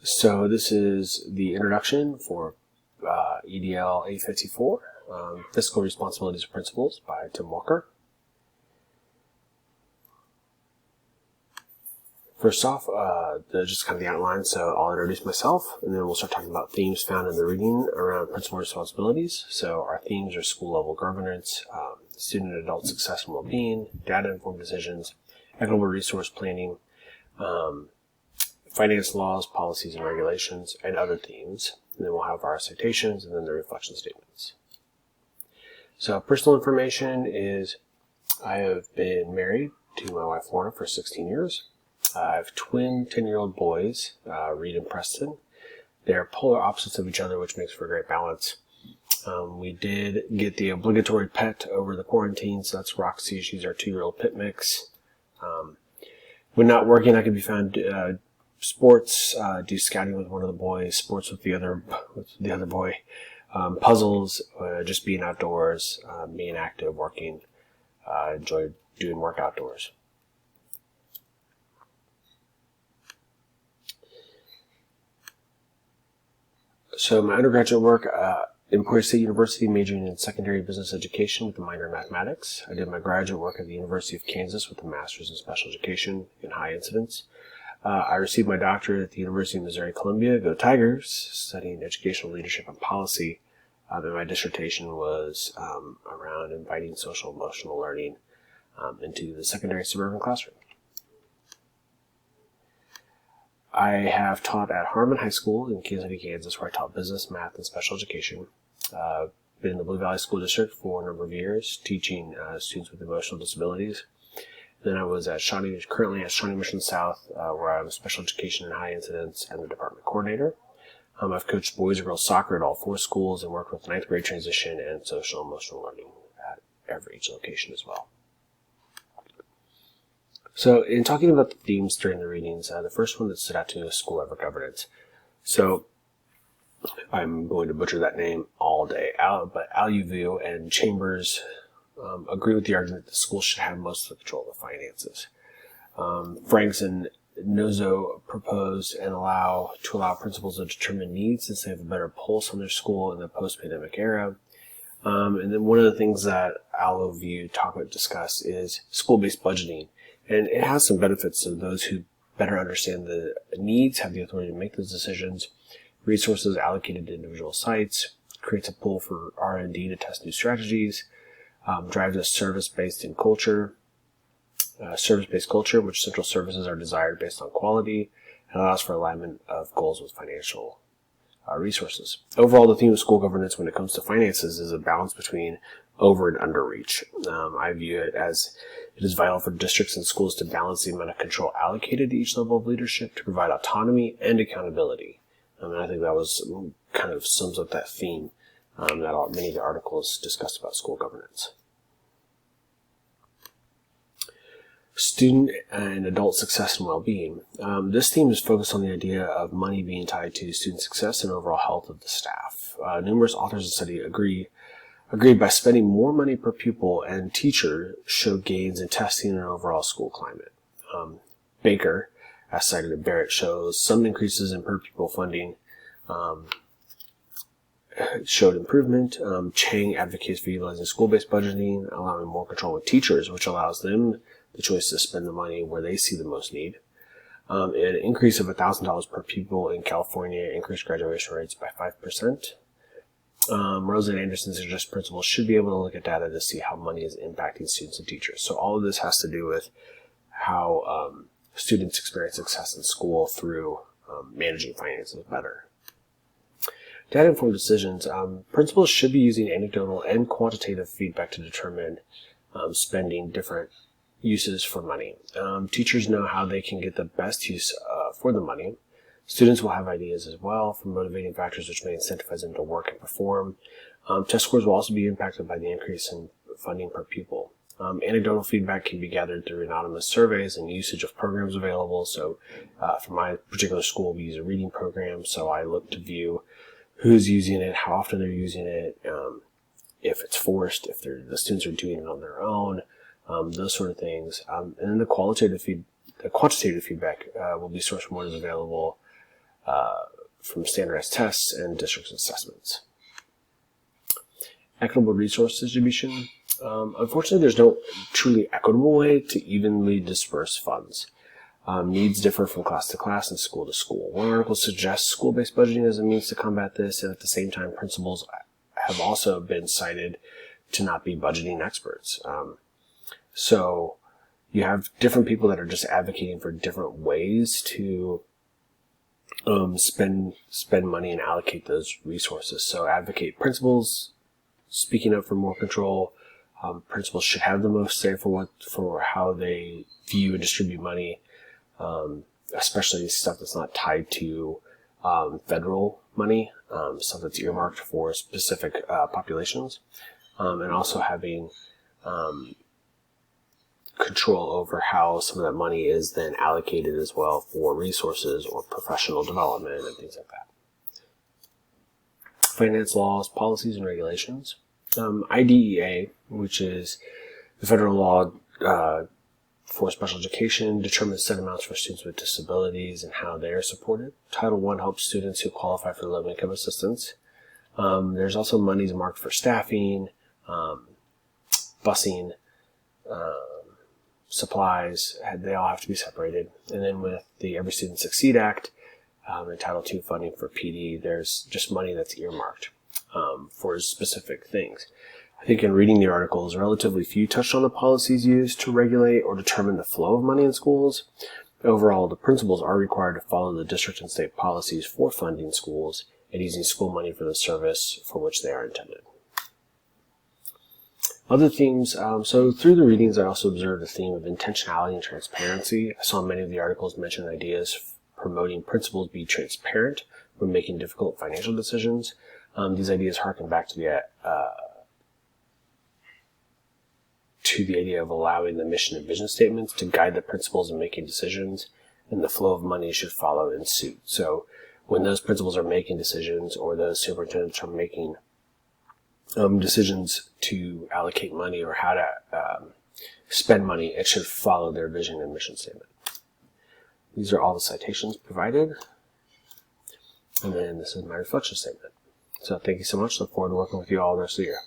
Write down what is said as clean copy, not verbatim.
So this is the introduction for EDL 854, Fiscal Responsibilities and Principles by Tim Walker. First off, just kind of the outline, so I'll introduce myself, and then we'll start talking about themes found in the reading around principal responsibilities. So our themes are school-level governance, student and adult success and well-being, data-informed decisions, equitable resource planning, finance laws, policies and regulations, and other themes. And then we'll have our citations and then the reflection statements. So personal information is I have been married to my wife Lorna for 16 years. I have twin 10-year-old boys, Reed and Preston. They're polar opposites of each other, which makes for a great balance. We did get the obligatory pet over the quarantine, so that's Roxy. She's our 2-year-old pit mix. When not working, I could be found sports, do scouting with one of the boys, sports with the other boy, puzzles, just being outdoors, being active, working. Enjoy doing work outdoors. So my undergraduate work, Emporia State University, majoring in secondary business education with a minor in mathematics. I did my graduate work at the University of Kansas with a master's in special education in high incidence. I received my doctorate at the University of Missouri-Columbia, go Tigers, studying educational leadership and policy. And my dissertation was around inviting social emotional learning into the secondary suburban classroom. I have taught at Harmon High School in Kansas City, Kansas, where I taught business, math, and special education. Been in the Blue Valley School District for a number of years, teaching students with emotional disabilities. Then I was at currently at Shawnee Mission South, where I'm special education and high incidence and the department coordinator. I've coached boys and girls soccer at all 4 schools and worked with 9th grade transition and social emotional learning at each location as well. So in talking about the themes during the readings, the first one that stood out to me was school-level governance. So I'm going to butcher that name all day, but Aluvu and Chambers agree with the argument that the school should have most of the control of the finances. Franks and Nozo propose and allow principals to determine needs since they have a better pulse on their school in the post-pandemic era. And then one of the things that Aluvu discuss is school-based budgeting. And it has some benefits to those who better understand the needs, have the authority to make those decisions. Resources allocated to individual sites, creates a pool for R&D to test new strategies, drives a service-based culture, which central services are desired based on quality, and allows for alignment of goals with financial resources. Overall, the theme of school governance when it comes to finances is a balance between over and under reach. I view it as it is vital for districts and schools to balance the amount of control allocated to each level of leadership to provide autonomy and accountability. And I think that was kind of sums up that theme that many of the articles discussed about school governance. Student and adult success and well-being. This theme is focused on the idea of money being tied to student success and overall health of the staff. Numerous authors of the study agreed by spending more money per pupil and teacher show gains in testing and overall school climate. Baker, as cited in Barrett, shows some increases in per pupil funding showed improvement. Chang advocates for utilizing school-based budgeting, allowing more control with teachers, which allows them the choice to spend the money where they see the most need. An increase of $1,000 per pupil in California increased graduation rates by 5%. Rose and Anderson suggest principals should be able to look at data to see how money is impacting students and teachers. So all of this has to do with how students experience success in school through managing finances better. Data-informed decisions. Principals should be using anecdotal and quantitative feedback to determine spending different uses for money. Teachers know how they can get the best use for the money. Students will have ideas as well for motivating factors which may incentivize them to work and perform. Test scores will also be impacted by the increase in funding per pupil. Anecdotal feedback can be gathered through anonymous surveys and usage of programs available. So for my particular school, we use a reading program, so I look to view who's using it, how often they're using it, if it's forced, if the students are doing it on their own, those sort of things. And then the quantitative feedback will be sourced from what is available from standardized tests and district assessments. Equitable resource distribution. Unfortunately, there's no truly equitable way to evenly disperse funds. Needs differ from class to class and school to school. One article suggests school-based budgeting as a means to combat this, and at the same time, principals have also been cited to not be budgeting experts. So you have different people that are just advocating for different ways to spend money and allocate those resources. So advocate principals speaking up for more control. Principals should have the most say for how they view and distribute money, especially stuff that's not tied to federal money, stuff that's earmarked for specific populations, and also having control over how some of that money is then allocated as well for resources or professional development and things like that. Finance laws, policies, and regulations. IDEA, which is the federal law for special education, determines set amounts for students with disabilities and how they are supported. Title I helps students who qualify for low-income assistance. There's also monies marked for staffing, busing, supplies. They all have to be separated. And then with the Every Student Succeed Act and Title II funding for PD, there's just money that's earmarked for specific things. I think in reading the articles, relatively few touched on the policies used to regulate or determine the flow of money in schools. Overall, the principals are required to follow the district and state policies for funding schools and using school money for the service for which they are intended. Other themes, so through the readings, I also observed a theme of intentionality and transparency. I saw many of the articles mention ideas promoting principals be transparent when making difficult financial decisions. These ideas harken back to the idea of allowing the mission and vision statements to guide the principals in making decisions, and the flow of money should follow in suit. So when those principals are making decisions, or those superintendents are making decisions to allocate money or how to spend money, it should follow their vision and mission statement. These are all the citations provided. And then this is my reflection statement. So thank you so much. Look forward to working with you all the rest of the year.